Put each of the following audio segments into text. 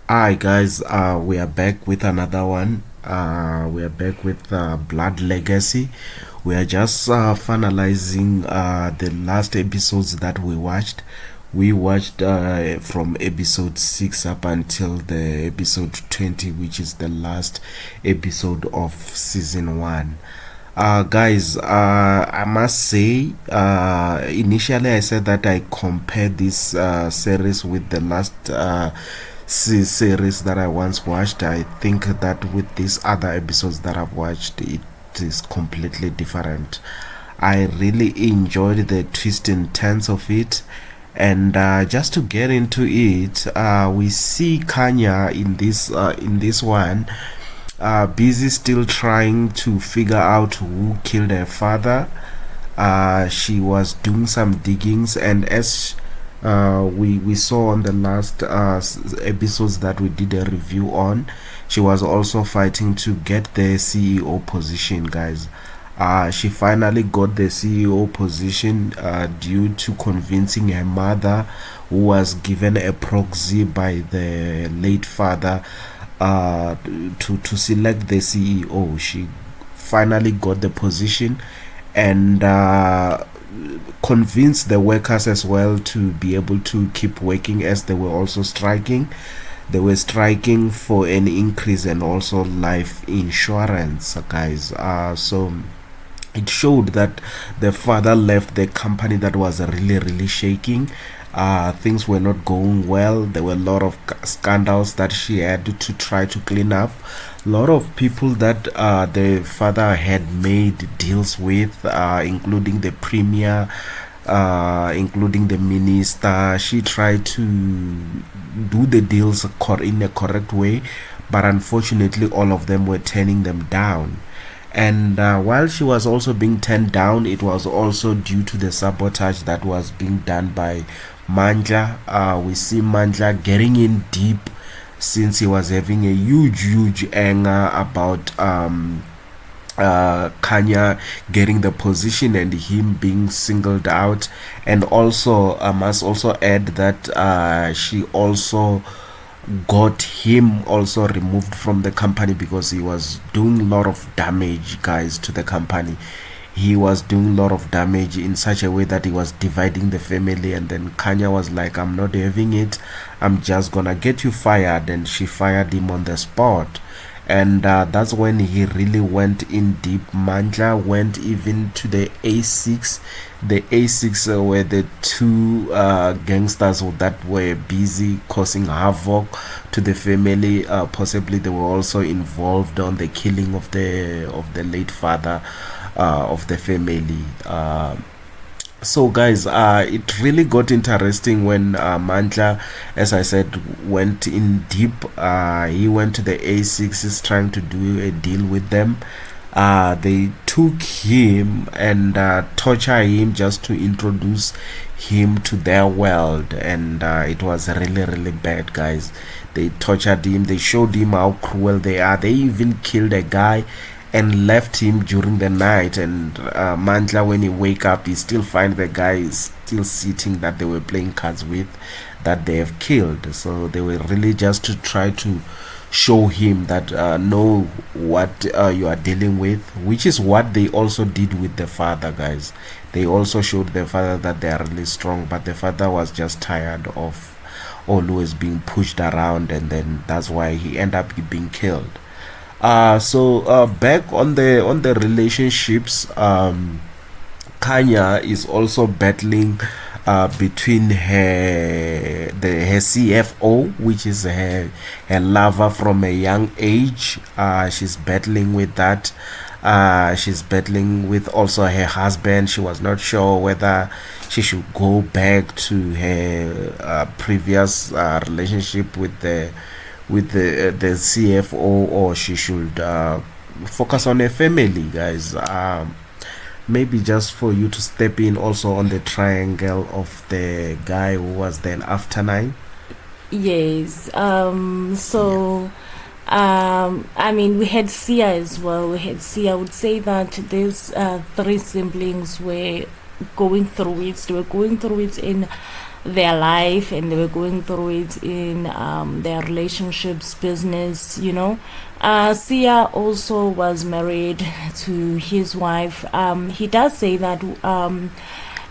Hi guys, we are back with another one. We are back with Blood Legacy. We are just finalizing the last episodes that we watched. We watched from episode 6 up until the episode 20, which is the last episode of season 1. Guys, I must say, initially I said that I compared this series with the last series that I once watched. I think that with these other episodes that I've watched, it is completely different. I really enjoyed the twist and turns of it. And just to get into it, we see Kanya in this one, busy still trying to figure out who killed her father. She was doing some diggings, and as we saw on the last episodes that we did a review on, she was also fighting to get the CEO position, guys. She finally got the CEO position due to convincing her mother, who was given a proxy by the late father, to select the CEO. She finally got the position, and convinced the workers as well to be able to keep working, as they were also striking. They were striking for an increase and also life insurance, guys. So it showed that the father left the company that was really shaking. Things were not going well. There were a lot of scandals that she had to try to clean up. A lot of people that the father had made deals with, including the premier, including the minister. She tried to do the deals in a correct way, but unfortunately all of them were turning them down. And while she was also being turned down, it was also due to the sabotage that was being done by Mandla. We see Mandla getting in deep, since he was having a huge anger about Kanya getting the position and him being singled out. And also, I must also add that she also got him also removed from the company because he was doing a lot of damage, guys, to the company. He was doing a lot of damage in such a way that he was dividing the family, and then Kanya was like, I'm not having it, I'm just gonna get you fired. And she fired him on the spot. And that's when he really went in deep. Mandla went even to the A6. The A6 were the two gangsters that were busy causing havoc to the family. Possibly they were also involved on the killing of the late father of the family. So guys, it really got interesting when Mandla, as I said, went in deep. He went to the A6s trying to do a deal with them. They took him and torture him just to introduce him to their world, and it was really bad, guys. They tortured him, they showed him how cruel they are. They even killed a guy and left him during the night. And Mandla, when he wake up, he still find the guy is still sitting that they were playing cards with, that they have killed. So they were really just to try to show him that know what you are dealing with, which is what they also did with the father, guys. They also showed the father that they are really strong, but the father was just tired of always being pushed around, and then that's why he ended up being killed. So back on the relationships, Kanya is also battling between her CFO, which is her lover from a young age. She's battling with that. She's battling with also her husband. She was not sure whether she should go back to her previous relationship with the CFO, or she should focus on her family, guys. Maybe just for you to step in also on the triangle of the guy who was then after 9. Yes. Yeah. I mean, we had Sia as well. We had Sia. I would say that these three siblings were going through it. They were going through it in their life, and they were going through it in their relationships, business, Sia also was married to his wife. He does say that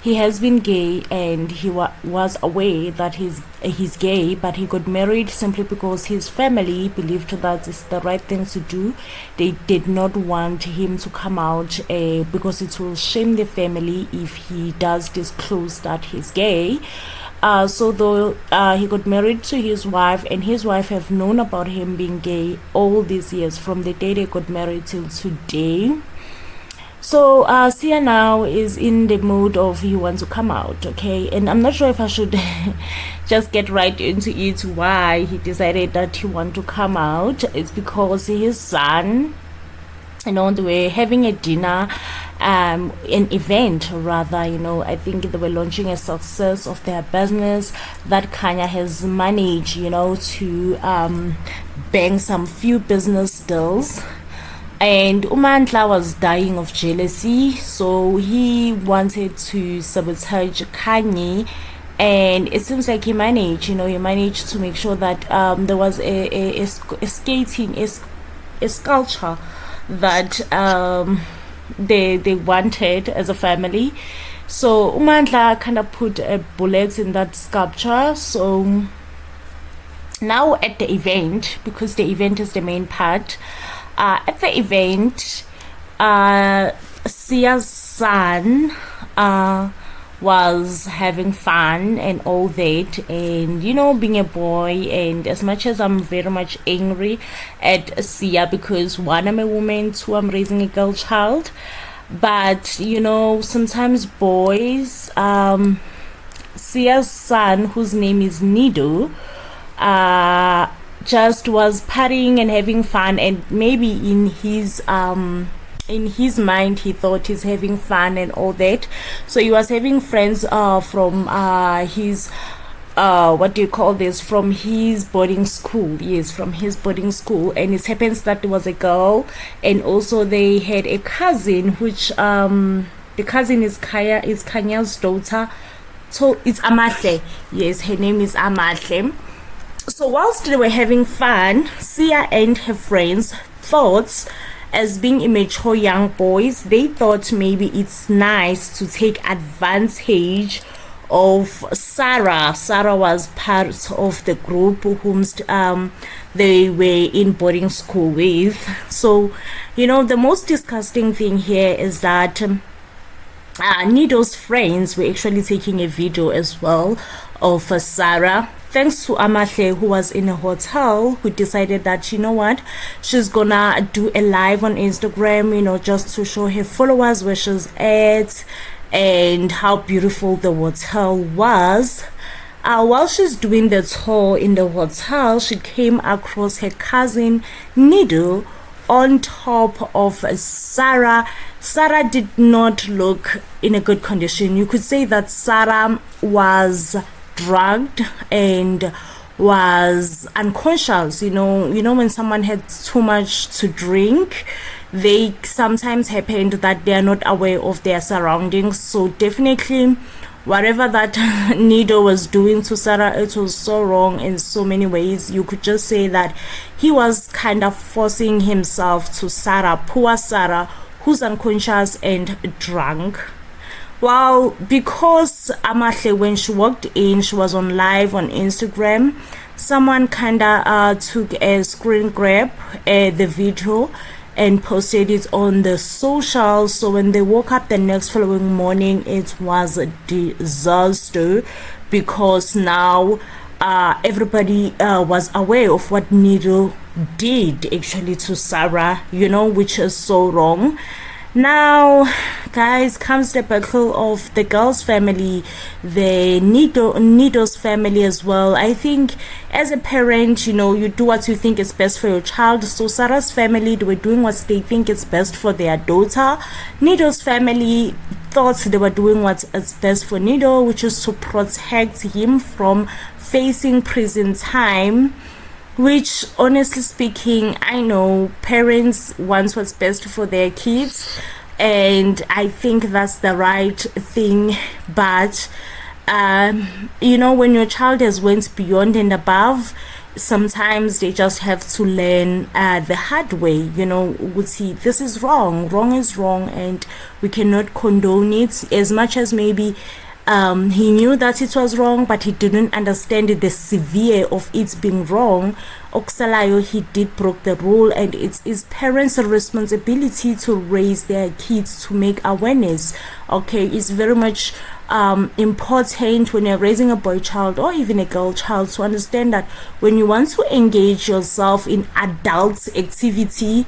he has been gay, and he was aware that he's gay, but he got married simply because his family believed that it's the right thing to do. They did not want him to come out because it will shame the family if he does disclose that he's gay. So though he got married to his wife, and his wife have known about him being gay all these years, from the day they got married till today. So Sia now is in the mood of he wants to come out, okay? And I'm not sure if I should just get right into it, why he decided that he want to come out. It's because his son, they were having a dinner, an event rather, I think they were launching a success of their business that Kanya has managed, to bang some few business deals. And Mandla was dying of jealousy, so he wanted to sabotage Kanye. And it seems like he managed, he managed to make sure that there was a sculpture that they wanted as a family. So Mandla kind of put bullets in that sculpture. So now at the event, because the event is the main part, at the event, Sia's son was having fun and all that, and being a boy. And as much as I'm very much angry at Sia, because one, I'm a woman, two, I'm raising a girl child, but sometimes boys, Sia's son, whose name is Nido, just was partying and having fun, and maybe in his mind he thought he's having fun and all that. So he was having friends from his what do you call this, from his boarding school. Yes, from his boarding school. And it happens that there was a girl, and also they had a cousin, which the cousin is Kanya's daughter, so it's Amahle. Yes, her name is Amahle. So whilst they were having fun, Sia and her friends thought, as being immature young boys, they thought maybe it's nice to take advantage of Sarah. Sarah was part of the group whom they were in boarding school with. So, the most disgusting thing here is that Nido's friends were actually taking a video as well of Sarah, thanks to Amahle, who was in a hotel, who decided that, what, she's gonna do a live on Instagram, just to show her followers where she's at and how beautiful the hotel was. While she's doing the tour in the hotel, she came across her cousin Nido on top of Sarah. Sarah did not look in a good condition. You could say that Sarah was drugged and was unconscious. When someone had too much to drink, they sometimes happened that they are not aware of their surroundings. So definitely whatever that Nido was doing to Sarah, it was so wrong in so many ways. You could just say that he was kind of forcing himself to Sarah, poor Sarah, who's unconscious and drunk. Well, because Amahle, when she walked in, she was on live on Instagram. Someone kinda took a screen grab the video and posted it on the socials. So when they woke up the next following morning, it was a disaster, because now everybody was aware of what Nido did actually to Sarah, which is so wrong. Now, guys, comes the battle of the girl's family, the Nido's family as well. I think as a parent, you do what you think is best for your child. So Sarah's family, they were doing what they think is best for their daughter. Nido's family thought they were doing what is best for Nido, which is to protect him from facing prison time. Which, honestly speaking, I know parents want what's best for their kids, and I think that's the right thing. But when your child has went beyond and above, sometimes they just have to learn the hard way. Would see this is wrong, wrong is wrong, and we cannot condone it. As much as maybe he knew that it was wrong, but he didn't understand the severe of it being wrong. Oksalayo, he did broke the rule, and it's his parents' responsibility to raise their kids to make awareness. Okay, it's very much important when you're raising a boy child or even a girl child to understand that when you want to engage yourself in adult activity,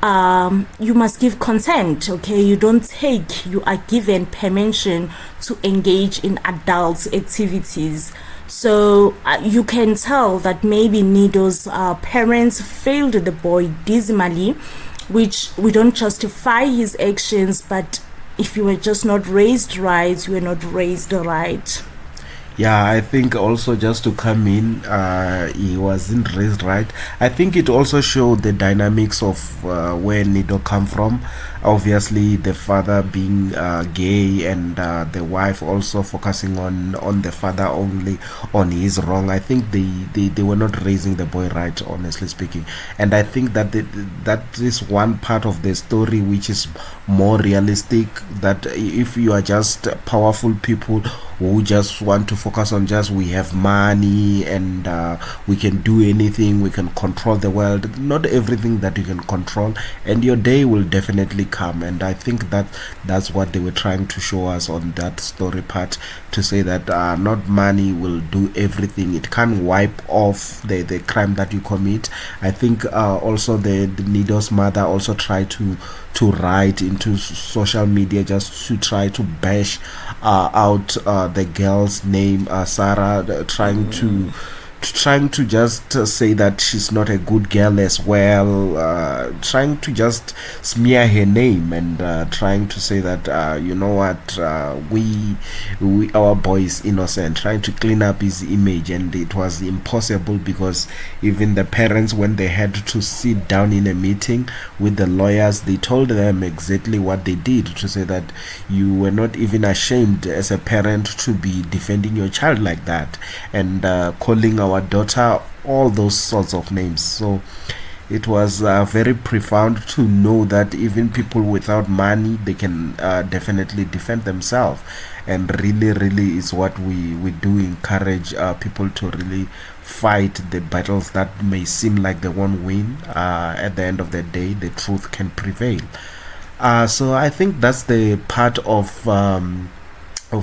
you must give consent. Okay, you don't take, you are given permission to engage in adult activities. So you can tell that maybe Nido's parents failed the boy dismally, which we don't justify his actions, but if you were just not raised right, you were not raised right. Yeah, I think also just to come in, he wasn't raised right. I think it also showed the dynamics of where Nido come from. Obviously, the father being gay, and the wife also focusing on the father only, on his wrong. I think they were not raising the boy right, honestly speaking. And I think that that is one part of the story which is more realistic. That if you are just powerful people who just want to focus on just we have money, and we can do anything, we can control the world. Not everything that you can control, and your day will definitely come. And I think that that's what they were trying to show us on that story part, to say that not money will do everything. It can't wipe off the crime that you commit. I think also the Nido's mother also tried to write into social media just to try to bash out the girl's name, Sarah, trying to just say that she's not a good girl as well, trying to just smear her name, and trying to say that you know what, we our boy is innocent, trying to clean up his image. And it was impossible, because even the parents, when they had to sit down in a meeting with the lawyers, they told them exactly what they did, to say that you were not even ashamed as a parent to be defending your child like that, and calling our daughter all those sorts of names. So it was very profound to know that even people without money, they can definitely defend themselves. And really is what we do encourage people to really fight the battles that may seem like they won't win. At the end of the day, the truth can prevail. So I think that's the part of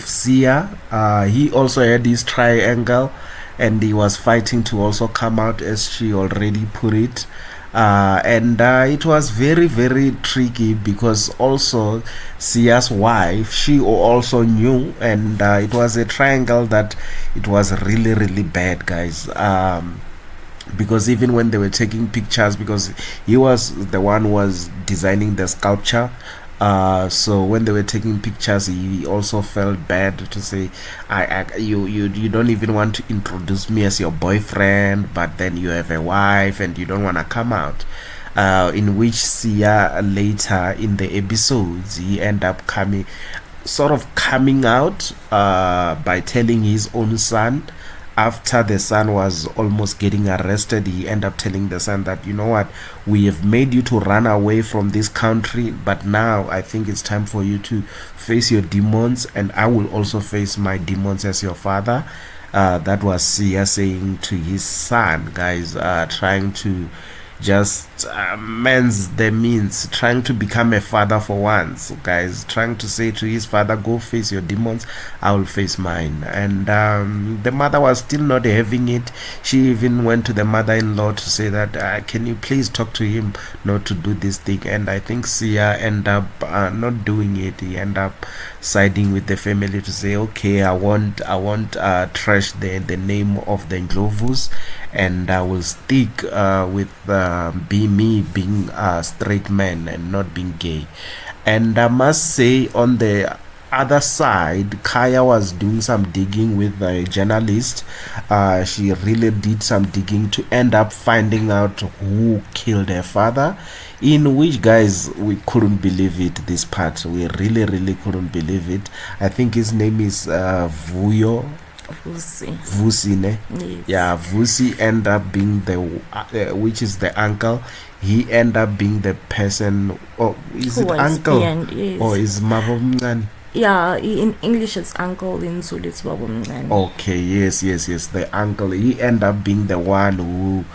Sia. He also had his triangle, and he was fighting to also come out, as she already put it. And it was very tricky, because also Sia's wife, she also knew, and it was a triangle that it was really bad, guys. Because even when they were taking pictures, because he was the one who was designing the sculpture, so when they were taking pictures, he also felt bad to say, you don't even want to introduce me as your boyfriend, but then you have a wife and you don't want to come out. In which Sia later in the episodes, he end up coming out by telling his own son. After the son was almost getting arrested, he ended up telling the son that, you know what, we have made you to run away from this country, but now I think it's time for you to face your demons, and I will also face my demons as your father. That was Sia saying to his son, guys, trying to just mends the means, trying to become a father for once, guys, trying to say to his father, go face your demons, I will face mine. And the mother was still not having it. She even went to the mother-in-law to say that can you please talk to him not to do this thing. And I think Sia ended up not doing it. He ended up siding with the family to say, okay, I won't trash the name of the Ndlovus, and I will stick with being a straight man and not being gay. And I must say, on the other side, Kaya was doing some digging with a journalist. She really did some digging to end up finding out who killed her father. In which, guys, we couldn't believe it. This part, we really, really couldn't believe it. I think his name is Vusi. Vusi, ne? Yes. Yeah, Vusi end up being the which is the uncle. He end up being the person. Oh, is Who it was uncle behind, yes. or is Mabomngani? Yeah, in English it's uncle, in Zulu it's babomncane. Okay, yes, yes, yes. The uncle. He end up being the one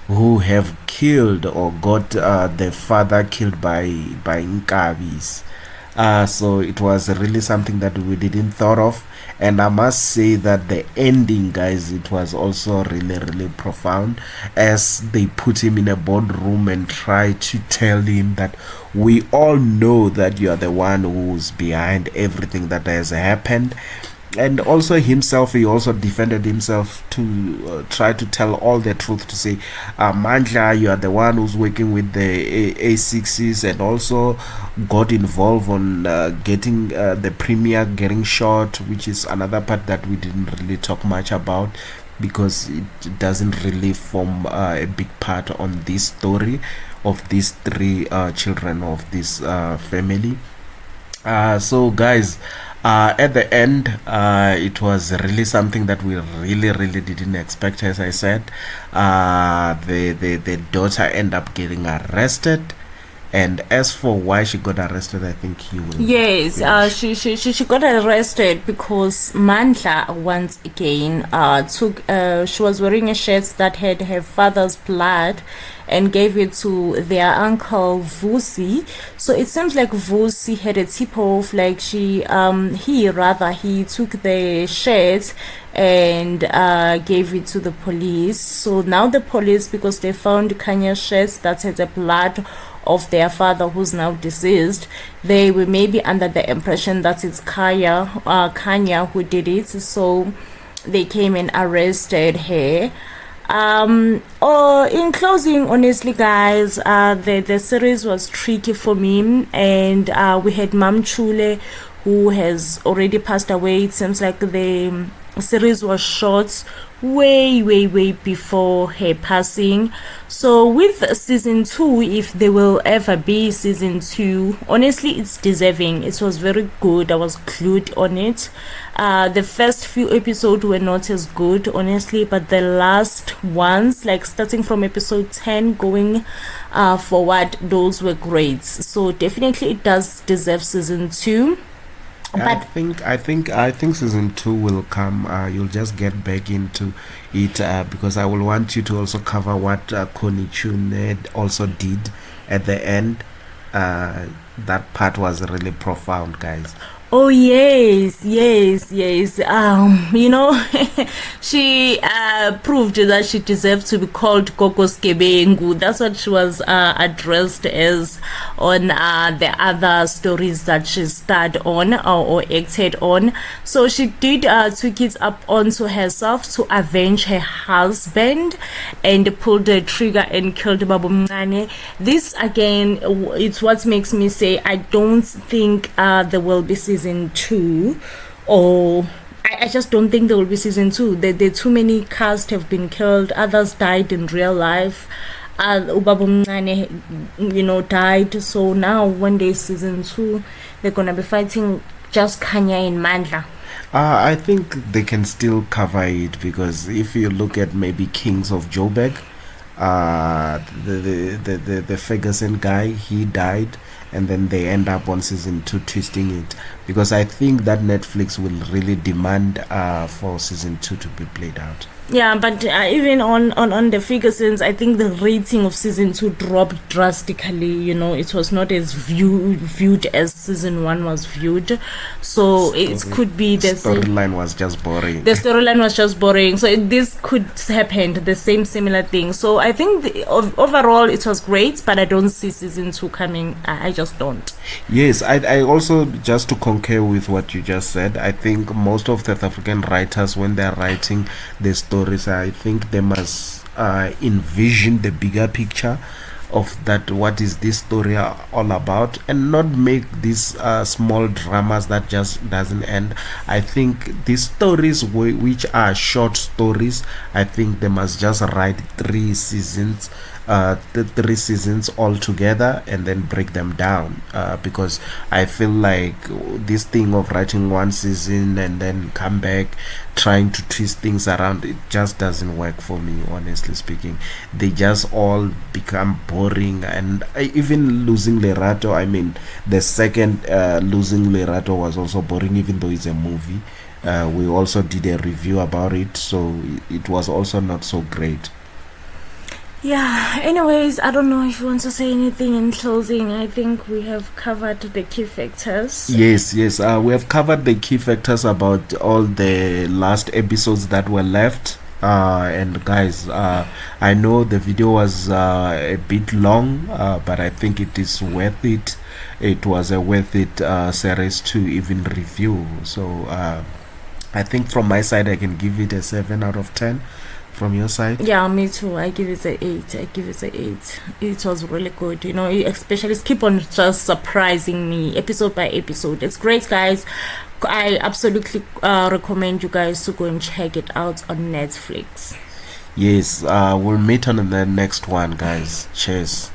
who have killed or got the father killed by Nkabis. So it was really something that we didn't thought of, and I must say that the ending, guys, it was also really, really profound, as they put him in a boardroom and try to tell him that we all know that you are the one who's behind everything that has happened. And also himself, he also defended himself to try to tell all the truth, to say, Mandla, you are the one who's working with the A6s, and also got involved on getting the premier getting shot, which is another part that we didn't really talk much about, because it doesn't really form a big part on this story of these three children of this family. So guys, at the end, it was really something that we really, really didn't expect. As I said, the daughter end up getting arrested, and as for why she got arrested, I think you will. Yes, she got arrested because Mandla once again took she was wearing a shirt that had her father's blood and gave it to their uncle Vusi. So it seems like Vusi had a tip off, like he took the shirt and gave it to the police. So now the police, because they found Kanya's shirts that had the blood of their father who's now deceased, they were maybe under the impression that it's Kanya who did it. So they came and arrested her. In closing, honestly, guys, the series was tricky for me, and we had Mam Chule, who has already passed away. It seems like the series was shot way before her passing. So with season 2, if there will ever be season 2, honestly, it's deserving. It was very good. I was glued on it. The first few episodes were not as good, honestly, but the last ones, like starting from episode 10 going forward, those were great. So definitely it does deserve season 2. But I think season 2 will come. You'll just get back into it, because I will want you to also cover what Connie Chune also did at the end. That part was really profound, guys. Oh yes. You know, she proved that she deserved to be called Kokos Kebengu. That's what she was addressed as on the other stories that she starred on or acted on. So she did took it up onto herself to avenge her husband and pulled the trigger and killed Babu Mngane. This again, it's what makes me say I don't think there will be season 2, or I just don't think there will be season 2. There too many cast have been killed, others died in real life. Ubabu Mngane, died. So now when there's season 2, they're gonna be fighting just Kanya and Mandla. I think they can still cover it, because if you look at maybe Kings of Joburg, the Ferguson guy, he died, and then they end up on season 2 twisting it, because I think that Netflix will really demand for season 2 to be played out. Yeah, but even on the Fergusons, I think the rating of season 2 dropped drastically. It was not as viewed as season 1 was viewed. So it could be the storyline was just boring. The storyline was just boring. So this could happen, the same similar thing. So I think overall it was great, but I don't see season 2 coming. I just don't. Yes, I also, just to concur with what you just said, I think most of South African writers, when they're writing the stories, I think they must envision the bigger picture of that, what is this story all about, and not make these small dramas that just doesn't end. I think these stories which are short stories, I think they must just write 3 seasons, the 3 seasons all together, and then break them down, because I feel like this thing of writing 1 season and then come back trying to twist things around, it just doesn't work for me, honestly speaking. They just all become boring, and even losing Lerato, I mean, the second losing Lerato was also boring, even though it's a movie. We also did a review about it, so it was also not so great. Yeah, anyways, I don't know if you want to say anything in closing. I think we have covered the key factors. Yes. We have covered the key factors about all the last episodes that were left. And guys, I know the video was a bit long, but I think it is worth it. It was a worth it series to even review. So I think from my side, I can give it a 7 out of 10. From your side? Yeah, me too. I give it a 8. It was really good. Especially keep on just surprising me episode by episode. It's great, guys. I absolutely recommend you guys to go and check it out on Netflix. Yes, we'll meet on the next one, guys. Cheers.